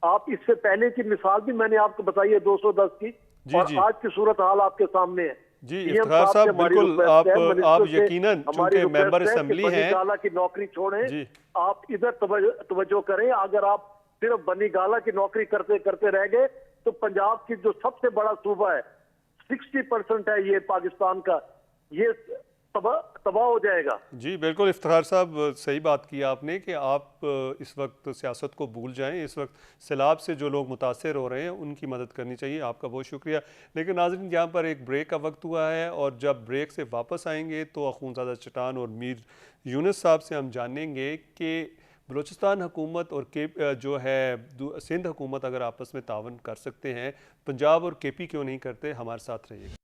آپ اس سے پہلے کی مثال بھی میں نے آپ کو بتائی ہے 210 کی، اور جی آج کی صورتحال آپ کے سامنے ہے۔ جی افتخار صاحب، بالکل آپ یقیناً چونکہ ممبر اسمبلی ہیں، بنی گالا کی نوکری چھوڑیں، جی آپ ادھر توجہ کریں۔ اگر آپ صرف بنی گالا کی نوکری کرتے رہ گئے تو پنجاب کی جو سب سے بڑا صوبہ ہے، 60% ہے یہ پاکستان کا، یہ تباہ ہو جائے گا۔ جی بالکل افتخار صاحب، صحیح بات کی آپ نے کہ آپ اس وقت سیاست کو بھول جائیں۔ اس وقت سیلاب سے جو لوگ متاثر ہو رہے ہیں ان کی مدد کرنی چاہیے۔ آپ کا بہت شکریہ۔ لیکن ناظرین، یہاں پر ایک بریک کا وقت ہوا ہے، اور جب بریک سے واپس آئیں گے تو اخونزادہ چٹان اور میر یونس صاحب سے ہم جانیں گے کہ بلوچستان حکومت اور جو ہے سندھ حکومت اگر آپس میں تعاون کر سکتے ہیں، پنجاب اور کے پی کیوں نہیں کرتے؟ ہمارے ساتھ رہیے گا۔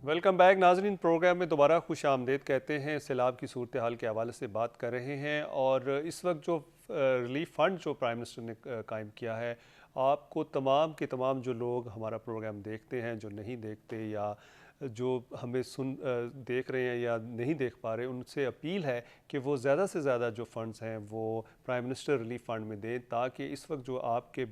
ویلکم بیک ناظرین، پروگرام میں دوبارہ خوش آمدید کہتے ہیں۔ سیلاب کی صورتحال کے حوالے سے بات کر رہے ہیں، اور اس وقت جو ریلیف فنڈ جو پرائم منسٹر نے قائم کیا ہے، آپ کو تمام کے تمام جو لوگ ہمارا پروگرام دیکھتے ہیں، جو نہیں دیکھتے یا جو ہمیں دیکھ رہے ہیں یا نہیں دیکھ پا رہے، ان سے اپیل ہے کہ وہ زیادہ سے زیادہ جو فنڈز ہیں وہ پرائم منسٹر ریلیف فنڈ میں دیں، تاکہ اس وقت جو آپ کے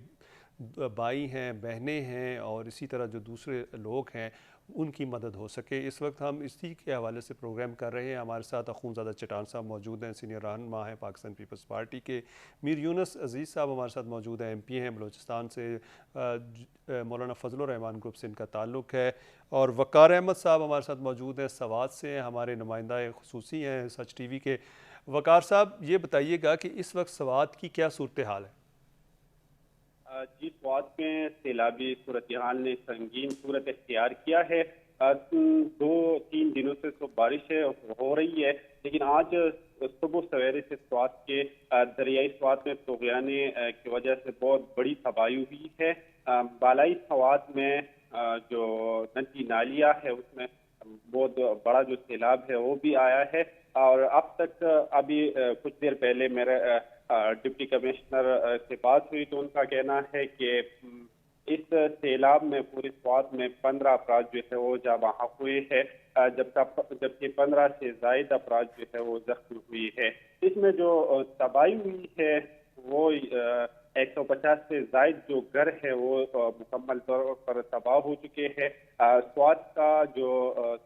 بھائی ہیں، بہنیں ہیں، اور اسی طرح جو دوسرے لوگ ہیں، ان کی مدد ہو سکے۔ اس وقت ہم اسی کے حوالے سے پروگرام کر رہے ہیں۔ ہمارے ساتھ اخونزادہ چٹان صاحب موجود ہیں، سینئر رہنما ہیں پاکستان پیپلز پارٹی کے۔ میر یونس عزیز صاحب ہمارے ساتھ موجود ہیں، ایم پی ہیں بلوچستان سے، مولانا فضل الرحمان گروپ سے ان کا تعلق ہے، اور وقار احمد صاحب ہمارے ساتھ موجود ہیں، سوات سے ہیں، ہمارے نمائندہ خصوصی ہیں سچ ٹی وی کے۔ وقار صاحب، یہ بتائیے گا کہ اس وقت سوات کی کیا صورتحال ہے؟ جی، سوات میں سیلابی صورتحال نے سنگین صورت اختیار کیا ہے۔ 2-3 دنوں سے تو بارش ہو رہی ہے، لیکن آج صبح سویرے سے سوات کے دریائی سوات میں طغیان کی وجہ سے بہت بڑی تباہی ہوئی ہے۔ بالائی سوات میں جو ندی نالیہ ہے اس میں بہت بڑا جو سیلاب ہے وہ بھی آیا ہے، اور اب تک ابھی کچھ دیر پہلے میرے ڈپٹی کمشنر سے بات ہوئی تو ان کا کہنا ہے کہ اس سیلاب میں پوری سوات میں 15 افراد جو ہے وہ جاں بحق ہوئے ہیں، جبکہ 15 سے زائد افراد جو ہے وہ زخمی ہوئی ہے۔ اس میں جو تباہی ہوئی ہے وہ 150 سے زائد جو گھر ہے وہ مکمل طور پر تباہ ہو چکے ہیں۔ سوات کا جو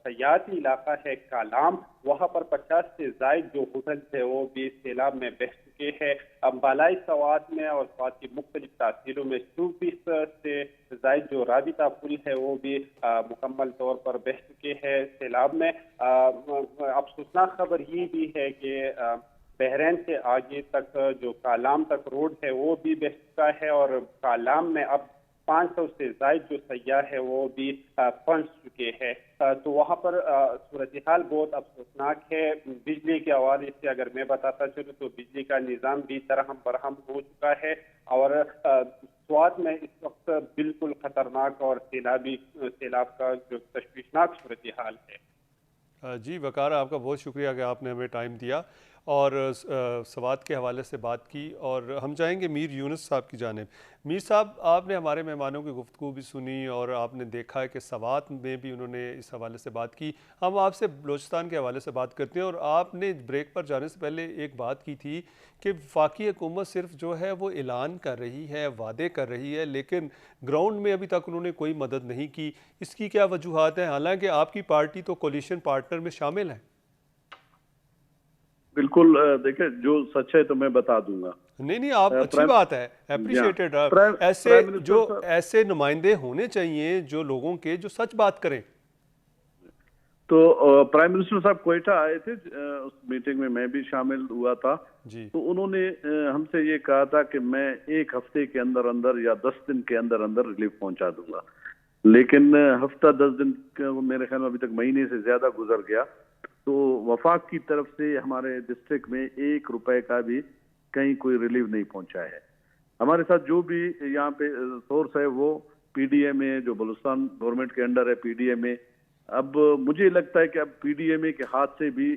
سیاحتی علاقہ ہے کالام، وہاں پر 50 سے زائد جو ہوٹل ہے وہ بھی سیلاب میں بہہ چکے ہیں۔ بالائی سوات میں اور سوات کی مختلف تحصیلوں میں 24 سے زائد جو رابطہ پل ہے وہ بھی مکمل طور پر بہہ چکے ہیں سیلاب میں۔ افسوسناک خبر یہ بھی ہے کہ بحرین سے آگے تک جو کالام تک روڈ ہے وہ بھی بہہ چکا ہے، اور کالام میں اب 500 سے زائد جو سیاح ہے وہ بھی پھنس چکے ہیں۔ تو وہاں پر صورتحال بہت افسوسناک ہے۔ بجلی کے حوالے سے اگر میں بتاتا چلوں تو بجلی کا نظام بھی درہم برہم ہو چکا ہے، اور سوات میں اس وقت بالکل خطرناک اور سیلاب کا جو تشویشناک صورتحال ہے۔ جی وقار، آپ کا بہت شکریہ کہ آپ نے ہمیں ٹائم دیا اور سوات کے حوالے سے بات کی، اور ہم چاہیں گے میر یونس صاحب کی جانب۔ میر صاحب، آپ نے ہمارے مہمانوں کی گفتگو بھی سنی اور آپ نے دیکھا ہے کہ سوات میں بھی انہوں نے اس حوالے سے بات کی۔ ہم آپ سے بلوچستان کے حوالے سے بات کرتے ہیں، اور آپ نے بریک پر جانے سے پہلے ایک بات کی تھی کہ وفاقی حکومت صرف جو ہے وہ اعلان کر رہی ہے، وعدے کر رہی ہے، لیکن گراؤنڈ میں ابھی تک انہوں نے کوئی مدد نہیں کی۔ اس کی کیا وجوہات ہیں، حالانکہ آپ کی پارٹی تو کولیشن پارٹنر میں شامل ہے؟ بالکل، دیکھیں جو سچ ہے تو میں بتا دوں گا۔ نہیں، آپ اچھی بات ہے، اپریشیٹڈ۔ ایسے نمائندے ہونے چاہیے جو لوگوں کے جو سچ بات کریں۔ تو پرائم منسٹر صاحب کوئٹہ آئے تھے، اس میٹنگ میں بھی شامل ہوا تھا۔ تو انہوں نے ہم سے یہ کہا تھا کہ میں 1 ہفتے کے اندر اندر یا 10 دن کے اندر اندر ریلیف پہنچا دوں گا، لیکن ہفتہ 10 دن میرے خیال میں ابھی تک مہینے سے زیادہ گزر گیا۔ تو وفاق کی طرف سے ہمارے ڈسٹرکٹ میں 1 روپے کا بھی کہیں کوئی ریلیف نہیں پہنچا ہے۔ ہمارے ساتھ جو بھی یہاں پہ سورس ہے وہ پی ڈی ایم اے، جو بلوچستان گورنمنٹ کے انڈر ہے پی ڈی ایم اے۔ اب مجھے لگتا ہے کہ اب پی ڈی ایم اے کے ہاتھ سے بھی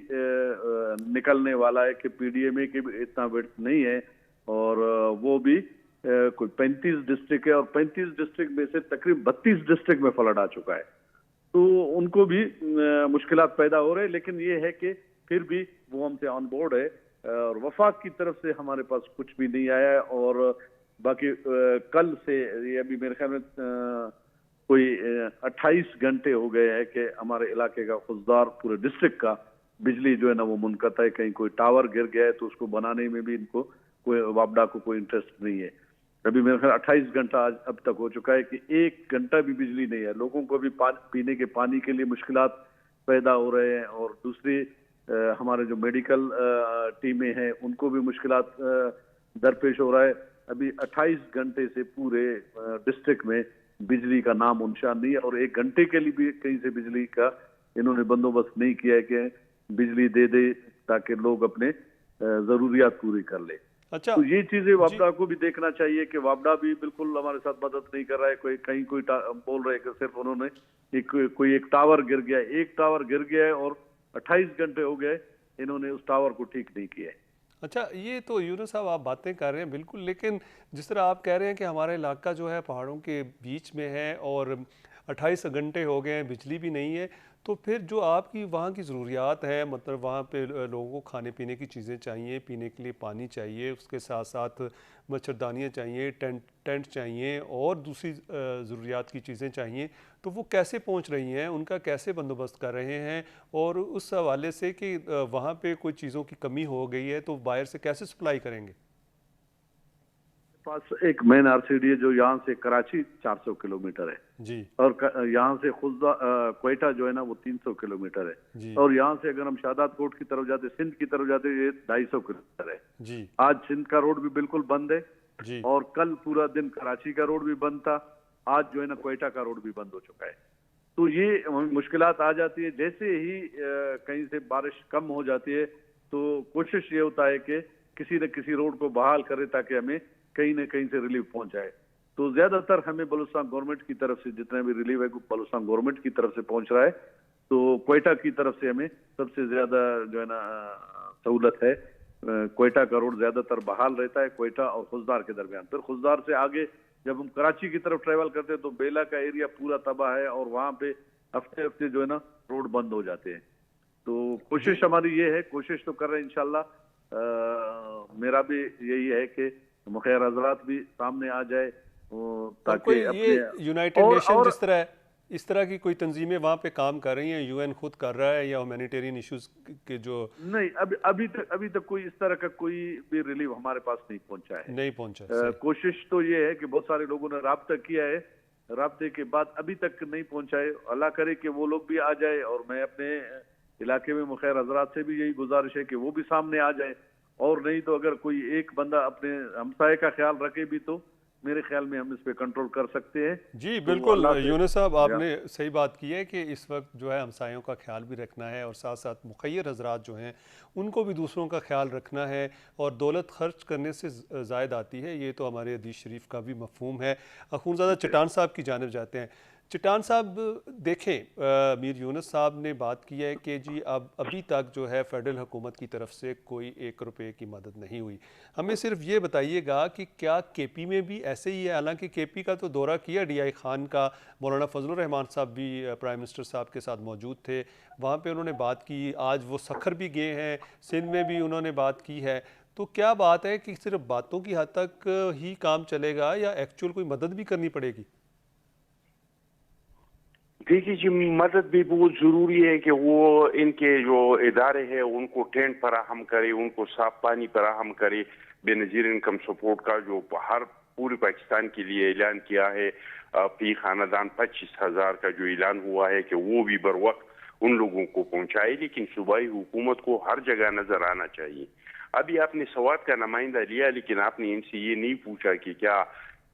نکلنے والا ہے، کہ پی ڈی ایم اے کے بھی اتنا ویٹ نہیں ہے، اور وہ بھی کوئی 35 ڈسٹرکٹ ہے، اور 35 ڈسٹرکٹ میں سے تقریباً 32 ڈسٹرکٹ میں فلڈ آ چکا ہے۔ تو ان کو بھی مشکلات پیدا ہو رہے ہیں، لیکن یہ ہے کہ پھر بھی وہ ہم سے آن بورڈ ہے، اور وفاق کی طرف سے ہمارے پاس کچھ بھی نہیں آیا ہے۔ اور باقی کل سے یہ ابھی میرے خیال میں کوئی 28 گھنٹے ہو گئے ہیں کہ ہمارے علاقے کا خضدار پورے ڈسٹرکٹ کا بجلی جو ہے نا وہ منقطع ہے۔ کہیں کوئی ٹاور گر گیا ہے تو اس کو بنانے میں بھی ان کو کوئی وابڈا کو کوئی انٹرسٹ نہیں ہے۔ ابھی میرے خیال 28 گھنٹہ آج اب تک ہو چکا ہے کہ 1 گھنٹہ بھی بجلی نہیں ہے۔ لوگوں کو بھی پینے کے پانی کے لیے مشکلات پیدا ہو رہے ہیں، اور دوسری ہمارے جو میڈیکل ٹیمیں ہیں ان کو بھی مشکلات درپیش ہو رہا ہے۔ ابھی 28 گھنٹے سے پورے ڈسٹرکٹ میں بجلی کا نام و نشان نہیں ہے، اور 1 گھنٹے کے لیے بھی کہیں سے بجلی کا انہوں نے بندوبست نہیں کیا ہے کہ بجلی دے دے تاکہ لوگ اپنے ضروریات پوری کر لیں۔ اچھا، تو یہ چیزیں وابڈا کو بھی دیکھنا چاہیے کہ وابڈا بھی بالکل ہمارے ساتھ مدد نہیں کر رہا ہے۔ کہیں کوئی بول رہے کہ صرف انہوں نے کوئی ایک ٹاور گر گیا ہے، ایک ٹاور گر گیا ہے اور 28 گھنٹے ہو گئے انہوں نے اس ٹاور کو ٹھیک نہیں کیا ہے۔ اچھا، یہ تو یونس صاحب آپ باتیں کر رہے ہیں بالکل، لیکن جس طرح آپ کہہ رہے ہیں کہ ہمارا علاقہ جو ہے پہاڑوں کے بیچ میں ہے اور 28 گھنٹے ہو گئے ہیں بجلی بھی نہیں ہے، تو پھر جو آپ کی وہاں کی ضروریات ہیں، مطلب وہاں پہ لوگوں کو کھانے پینے کی چیزیں چاہیے، پینے کے لیے پانی چاہیے، اس کے ساتھ ساتھ مچھردانیاں چاہیے، ٹینٹ چاہیے، اور دوسری ضروریات کی چیزیں چاہیے، تو وہ کیسے پہنچ رہی ہیں، ان کا کیسے بندوبست کر رہے ہیں؟ اور اس حوالے سے کہ وہاں پہ کوئی چیزوں کی کمی ہو گئی ہے تو باہر سے کیسے سپلائی کریں گے؟ پاس ایک مین آر سی ڈی ہے جو یہاں سے کراچی 400 کلومیٹر ہے جی، اور یہاں سے کوئٹہ جو ہے نا وہ 300 کلومیٹر ہے جی، اور یہاں سے اگر ہم شادات کوٹ کی طرف جاتے، سندھ کی طرف جاتے، یہ 250 کلومیٹر ہے۔ جی، آج سندھ کا روڈ بھی بالکل بند ہے، جی، اور کل پورا دن کراچی کا روڈ بھی بند تھا، آج جو ہے نا کوئٹہ کا روڈ بھی بند ہو چکا ہے۔ تو یہ مشکلات آ جاتی ہے۔ جیسے ہی کہیں سے بارش کم ہو جاتی ہے تو کوشش یہ ہوتا ہے کہ کسی نہ کسی روڈ کو بحال کرے تاکہ ہمیں کہیں نہ کہیں سے ریلیف پہنچ جائے۔ تو زیادہ تر ہمیں بلوچستان گورنمنٹ کی طرف سے جتنا بھی ریلیف ہے بلوچستان گورنمنٹ کی طرف سے پہنچ رہا ہے۔ تو کوئٹہ کی طرف سے ہمیں سب سے زیادہ جو ہے نا سہولت ہے۔ کوئٹہ کا روڈ زیادہ تر بحال رہتا ہے، کوئٹہ اور خضدار کے درمیان۔ پھر خضدار سے آگے जब हम कराची की तरफ ट्रैवल करते हैं तो बेला का एरिया पूरा तबाह है और वहाँ पे हफ्ते हफ्ते जो है ना रोड बंद हो जाते हैं। तो कोशिश हमारी ये है, कोशिश तो कर रहे हैं इंशाल्लाह। मेरा भी यही है कि मुखिर हजरात भी सामने आ जाए ताकि ये यूनाइटेड नेशन इस तरह की कोई तंजीमें वहाँ पे काम कर रही हैं, यूएन खुद कर रहा है या ह्यूमैनिटेरियन इश्यूज के जो नहीं, अभी तक कोई इस तरह का कोई भी रिलीफ हमारे पास नहीं पहुंचा है, नहीं पहुंचा। कोशिश तो ये है कि बहुत सारे लोगों ने राब्ता किया है, राब्ते के बाद अभी तक नहीं पहुंचाए। अल्लाह करे कि वो लोग भी आ जाए और मैं अपने इलाके में मुखिर हजरात से भी यही गुजारिश है कि वो भी सामने आ जाए। और नहीं तो अगर कोई एक बंदा अपने हमसाये का ख्याल रखे भी तो मेरे ख्याल में हम इस पे कंट्रोल कर सकते हैं। जी बिल्कुल यूनुस साहब, आपने सही बात की है कि इस वक्त जो है हमसायों का ख्याल भी रखना है और साथ साथ मुखय्यर हजरात जो हैं उनको भी दूसरों का ख्याल रखना है और दौलत खर्च करने से ज़ायद आती है, ये तो हमारे हदीस शरीफ का भी मफहूम है। अखूनज़ादा चट्टान साहब की जानिब जाते हैं। चट्टान साहब देखें, मीर यूनुस साहब ने बात की है कि जी अब अभी तक जो है फेडरल हुकूमत की तरफ से कोई 1 रुपये की मदद नहीं हुई। हमें सिर्फ ये बताइएगा कि क्या केपी में भी ऐसे ही है? हालांकि केपी का तो दौरा किया DI खान का, मौलाना फजलुर रहमान साहब भी प्राइम मिनिस्टर साहब के साथ मौजूद थे, वहाँ पे उन्होंने बात की। आज वो सखर भी गए हैं, सिंध में भी उन्होंने बात की है। तो क्या बात है कि सिर्फ बातों की हद तक ही काम चलेगा या एक्चुअल कोई मदद भी करनी पड़ेगी? देखिए जी, मदद भी बहुत ज़रूरी है कि वो इनके जो इदारे हैं उनको टेंट फराहम करे, उनको साफ पानी फराहम करे। बेनज़ीर इनकम सपोर्ट का जो हर पूरे पाकिस्तान के लिए ऐलान किया है, फी खानदान 25,000 का जो ऐलान हुआ है कि वो भी बर वक्त उन लोगों को पहुँचाए। लेकिन सूबाई हुकूमत को हर जगह नज़र आना चाहिए। अभी आपने सवात का नुमाइंदा लिया, लेकिन आपने इनसे ये नहीं पूछा कि क्या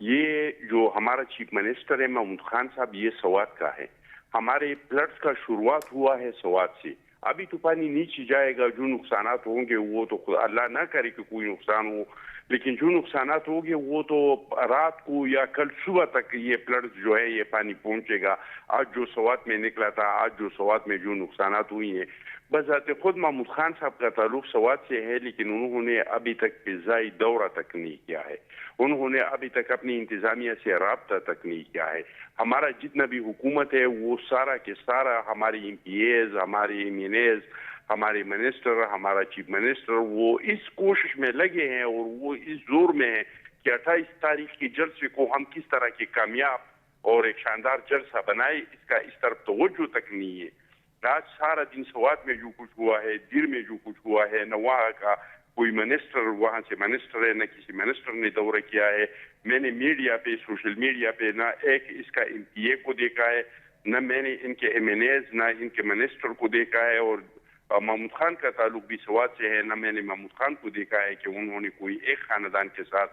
ये जो हमारा चीफ मिनिस्टर है महमूद खान साहब, ये सवात का है। हमारे फ्लड्स का शुरुआत हुआ है सवात से, अभी तो पानी नीचे जाएगा। जो नुकसानात होंगे वो तो अल्लाह ना करे कि कोई नुकसान हो, लेकिन जो नुकसानात होंगे वो तो रात को या कल सुबह तक ये फ्लड्स जो है ये पानी पहुंचेगा। आज जो सवात में निकला था, आज जो सवात में जो नुकसानात हुई हैं, बजाते खुद महमूद खान साहब का ताल्लुक सवात से है, लेकिन उन्होंने अभी तक फिजाई दौरा तक नहीं किया है। उन्होंने अभी तक अपनी इंतजामिया से राब्ता तक नहीं किया है। हमारा जितना भी हुकूमत है वो सारा के सारा, हमारी MPAs, हमारे MNAs, हमारे मिनिस्टर, हमारा चीफ मिनिस्टर, वो इस कोशिश में लगे हैं और वो इस जोर में है कि 28 तारीख के जलसे को हम किस तरह के कामयाब और एक शानदार जलसा बनाए, इसका इस तरफ तवज्जो तक नहीं है। आज सारा दिन सवात में जो कुछ हुआ है, दिल में जो कुछ हुआ है, न वहाँ का कोई मिनिस्टर वहाँ से मिनिस्टर है, न किसी मिनिस्टर ने दौरा किया है। मैंने मीडिया पे, सोशल मीडिया पे ना एक इसका MPA को देखा है, न मैंने इनके MNAs न इनके मिनिस्टर को देखा है। और महमूद खान का ताल्लुक भी सवात से है, न मैंने महमूद खान को देखा है कि उन्होंने कोई एक खानदान के साथ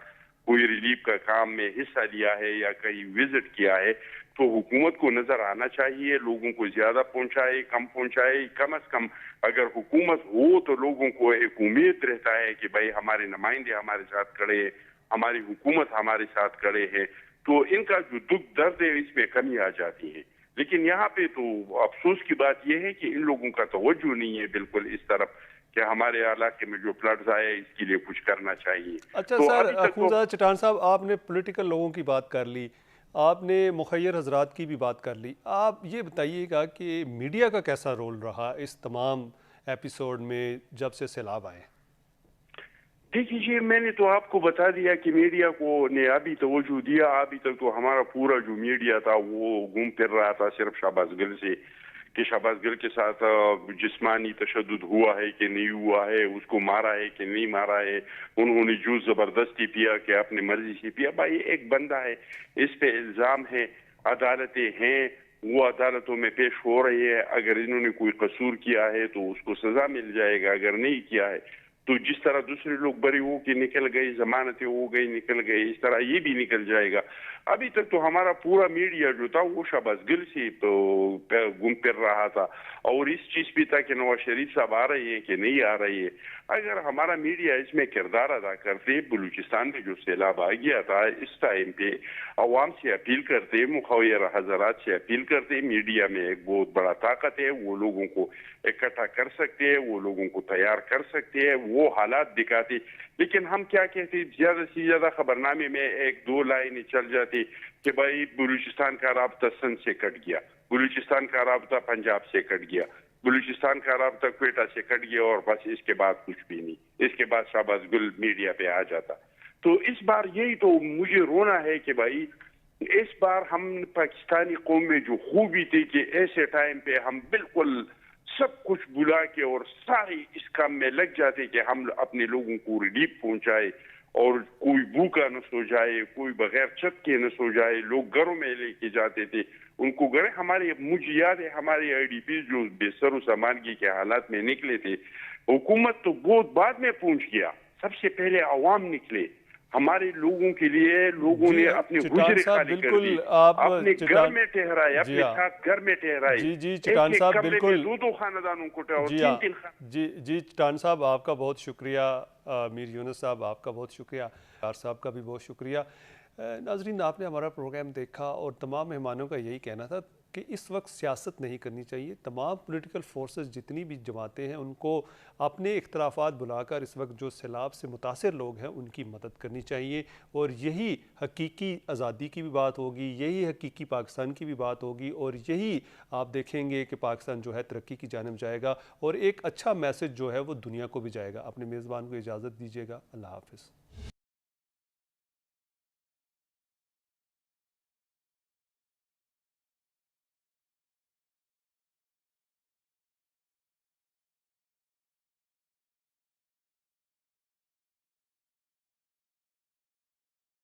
कोई रिलीफ का काम में हिस्सा लिया है या कहीं विजिट किया है। तो हुकूमत को नजर आना चाहिए, लोगों को ज्यादा पहुंचाए कम पहुंचाए, कम अज कम अगर हुकूमत हो तो लोगों को एक उम्मीद रहता है कि भाई हमारे नुमाइंदे हमारे साथ खड़े हैं, हमारी हुकूमत हमारे साथ खड़े हैं, तो इनका जो दुख दर्द है इसमें कमी आ जाती है। लेकिन यहाँ पे तो अफसोस की बात यह है कि इन लोगों का तवज्जो नहीं है बिल्कुल इस तरफ कि हमारे इलाके में जो फ्लड्स आए इसके लिए कुछ करना चाहिए। अच्छा तो सर, अखूनज़ादा चट्टान साहब, आपने पॉलिटिकल लोगों की बात कर ली, आपने मुखय्यर हजरात की भी बात कर ली। आप ये बताइएगा कि मीडिया का कैसा रोल रहा इस तमाम एपिसोड में जब से सैलाब आए? देखिए जी, मैंने तो आपको बता दिया कि मीडिया को ने अभी तवज्जो दिया। अभी तक तो हमारा पूरा जो मीडिया था वो घूम फिर रहा था सिर्फ शहबाज गिल से, कि शहबाज गिल के साथ जिस्मानी तशद्दुद हुआ है कि नहीं हुआ है, उसको मारा है कि नहीं मारा है, उन्होंने जूस जबरदस्ती पिया कि अपनी मर्जी से पिया। भाई एक बंदा है, इस पे इल्जाम है, अदालतें हैं, वो अदालतों में पेश हो रही है। अगर इन्होंने कोई कसूर किया है तो उसको सजा मिल जाएगा, अगर नहीं किया है तो जिस तरह दूसरे लोग बरी हो के निकल गए, जमानतें हो गई निकल गए, इस तरह ये भी निकल जाएगा। अभी तक तो हमारा पूरा मीडिया जो था वो शहबाज गिल से तो घूम फिर रहा था और इस चीज भी था कि नवाज शरीफ साहब आ रही है कि नहीं आ रही है। अगर हमारा मीडिया इसमें किरदार अदा करते, बलूचिस्तान में जो सैलाब आ गया था इस टाइम पे अवाम से अपील करते, मुखय्यर हजरात से अपील करते, मीडिया में एक बहुत बड़ा ताकत है, वो लोगों को इकट्ठा कर सकते हैं, वो लोगों को तैयार कर सकते हैं, وہ حالات دکھاتی. لیکن ہم کیا کہتے زیادہ سے زیادہ خبرنامے میں 1-2 لائنیں چل جاتی کہ بھائی بلوچستان کا رابطہ سندھ سے کٹ گیا, بلوچستان کا رابطہ پنجاب سے کٹ گیا, بلوچستان کا رابطہ کوئٹہ سے کٹ گیا, اور بس اس کے بعد کچھ بھی نہیں. اس کے بعد شہباز گل میڈیا پہ آ جاتا. تو اس بار یہی تو مجھے رونا ہے کہ بھائی اس بار ہم پاکستانی قوم میں جو خوبی تھی کہ ایسے ٹائم پہ ہم بالکل سب کچھ بلا کے اور سارے اس کام میں لگ جاتے کہ ہم اپنے لوگوں کو ریلیف پہنچائے, اور کوئی بھوکا نہ سو جائے, کوئی بغیر چھت کے نہ سو جائے. لوگ گھروں میں لے کے جاتے تھے ان کو گھر. ہمارے مجھے یاد ہے ہمارے آئی ڈی پی جو بے سر و سامانگی کے حالات میں نکلے تھے, حکومت تو بہت بعد میں پہنچ گیا, سب سے پہلے عوام نکلے ہمارے لوگوں کے لیے. لوگوں نے اپنے حجرے خالی کر دی, اپنے گھر میں ٹھہرائے, اپنے ساتھ گھر میں ٹھہرائے. جی چٹان صاحب بالکل, 2 خاندانوں کو ٹھہرایا. جی چٹان صاحب آپ کا بہت شکریہ, میر یونس صاحب آپ کا بہت شکریہ, یار صاحب کا بھی بہت شکریہ. ناظرین آپ نے ہمارا پروگرام دیکھا اور تمام مہمانوں کا یہی کہنا تھا کہ اس وقت سیاست نہیں کرنی چاہیے. تمام پولیٹیکل فورسز جتنی بھی جماعتیں ہیں ان کو اپنے اختلافات بلا کر اس وقت جو سیلاب سے متاثر لوگ ہیں ان کی مدد کرنی چاہیے, اور یہی حقیقی آزادی کی بھی بات ہوگی, یہی حقیقی پاکستان کی بھی بات ہوگی, اور یہی آپ دیکھیں گے کہ پاکستان جو ہے ترقی کی جانب جائے گا اور ایک اچھا میسج جو ہے وہ دنیا کو بھی جائے گا. اپنے میزبان کو اجازت دیجیے گا. اللہ حافظ.